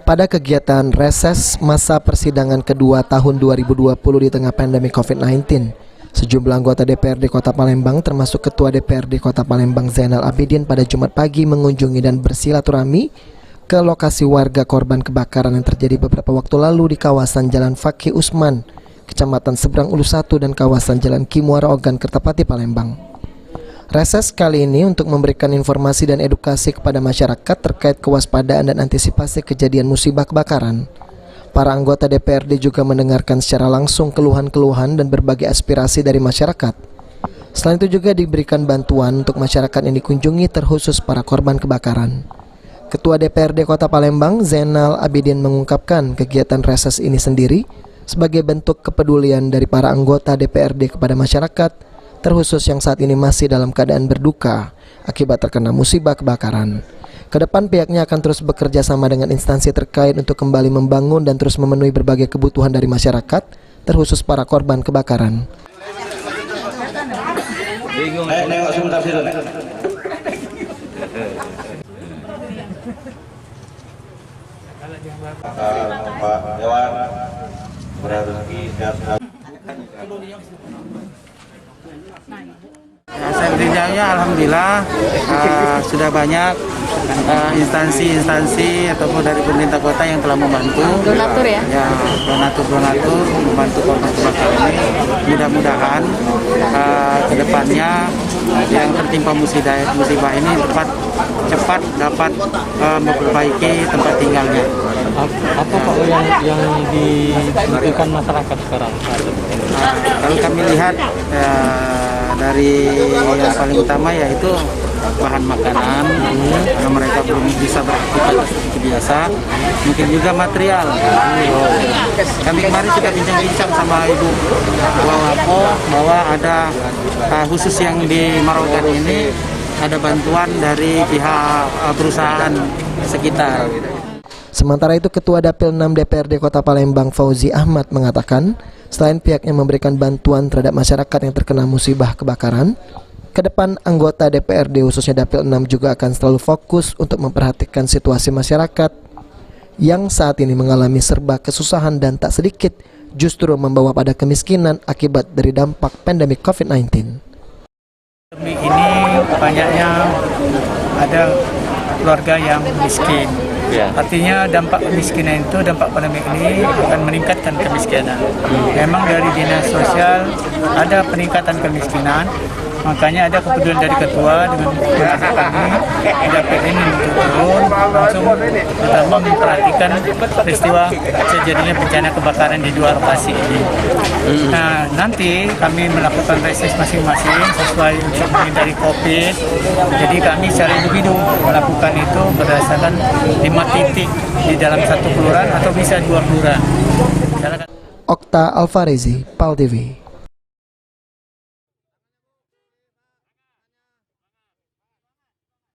Pada kegiatan reses masa persidangan kedua tahun 2020 di tengah pandemi COVID-19, sejumlah anggota DPRD Kota Palembang termasuk Ketua DPRD Kota Palembang Zainal Abidin pada Jumat pagi mengunjungi dan bersilaturahmi ke lokasi warga korban kebakaran yang terjadi beberapa waktu lalu di kawasan Jalan Fakih Usman, Kecamatan Seberang Ulu 1 dan kawasan Jalan Ki Muara Ogan, Kertapati, Palembang. Reses kali ini untuk memberikan informasi dan edukasi kepada masyarakat terkait kewaspadaan dan antisipasi kejadian musibah kebakaran. Para anggota DPRD juga mendengarkan secara langsung keluhan-keluhan dan berbagai aspirasi dari masyarakat. Selain itu juga diberikan bantuan untuk masyarakat yang dikunjungi terkhusus para korban kebakaran. Ketua DPRD Kota Palembang Zainal Abidin mengungkapkan kegiatan reses ini sendiri sebagai bentuk kepedulian dari para anggota DPRD kepada masyarakat, terkhusus yang saat ini masih dalam keadaan berduka akibat terkena musibah kebakaran. Kedepan pihaknya akan terus bekerja sama dengan instansi terkait untuk kembali membangun dan terus memenuhi berbagai kebutuhan dari masyarakat, terkhusus para korban kebakaran. Pak Dewan berarti Kerjanya alhamdulillah sudah banyak instansi ataupun dari pemerintah kota yang telah membantu donatur donatur membantu korban kebakaran ini. Mudah-mudahan kedepannya yang tertimpa musibah ini cepat dapat memperbaiki tempat tinggalnya. Apa Pak yang dibutuhkan masyarakat sekarang? Kalau kami lihat dari yang paling utama yaitu bahan makanan, karena mereka belum bisa beraktivitas seperti biasa. Mungkin juga material. Kami kemarin sudah bincang-bincang sama Ibu Wawapo bahwa ada khusus yang di Marogan ini ada bantuan dari pihak perusahaan sekitar. Sementara itu Ketua Dapil 6 DPRD Kota Palembang Fauzi Ahmad mengatakan, selain pihaknya memberikan bantuan terhadap masyarakat yang terkena musibah kebakaran, ke depan anggota DPRD khususnya Dapil 6 juga akan selalu fokus untuk memperhatikan situasi masyarakat yang saat ini mengalami serba kesusahan dan tak sedikit justru membawa pada kemiskinan akibat dari dampak pandemi COVID-19. Ini banyaknya ada keluarga yang miskin. Artinya dampak kemiskinan itu, dampak pandemi ini akan meningkatkan kemiskinan. Memang dari dinas sosial ada peningkatan kemiskinan, makanya ada kepedulian dari ketua dengan kami dapil ini untuk turun langsung pertama memperhatikan peristiwa terjadinya bencana kebakaran di dua lokasi ini. Nah, nanti kami melakukan reses masing-masing sesuai untuk menghindari COVID. Jadi kami secara individu melakukan itu berdasarkan 5 titik di dalam satu kelurahan atau bisa 2 kelurahan. Okta Alfarezi, PAL TV.